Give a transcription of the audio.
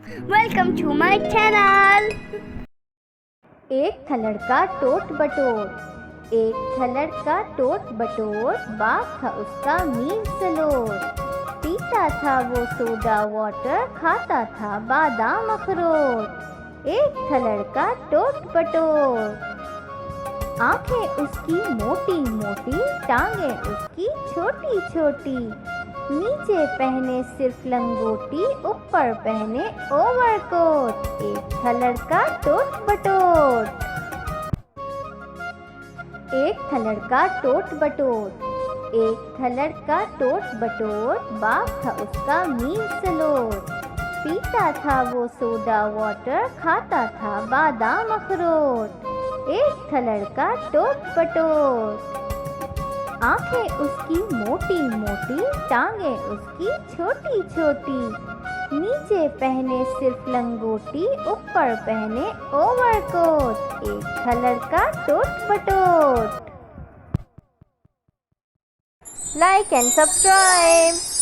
Welcome to my channel. एक था लड़का टोट बटोर, एक था लड़का टोट बटोर, बाप था उसका मील सलोर। पीता था वो सोडा वाटर, खाता था बादाम अखरोट। एक था लड़का टोट बटोर, आंखें उसकी मोटी मोटी, टांगें उसकी छोटी छोटी। नीचे पहने सिर्फ लंगोटी, ऊपर पहने ओवरकोट। एक था लड़का टोट बटोर, एक था लड़का टोट बटोर, एक था लड़का टोट बटोर, बाप था उसका मील सलोर। पीता था वो सोडा वाटर, खाता था बादाम अखरोट। एक था लड़का टोट बटोर, आंखें उसकी मोटी मोटी, टांगें उसकी छोटी छोटी। नीचे पहने सिर्फ लंगोटी, ऊपर पहने ओवरकोट। एक था लड़का टोट बटोर। Like and subscribe.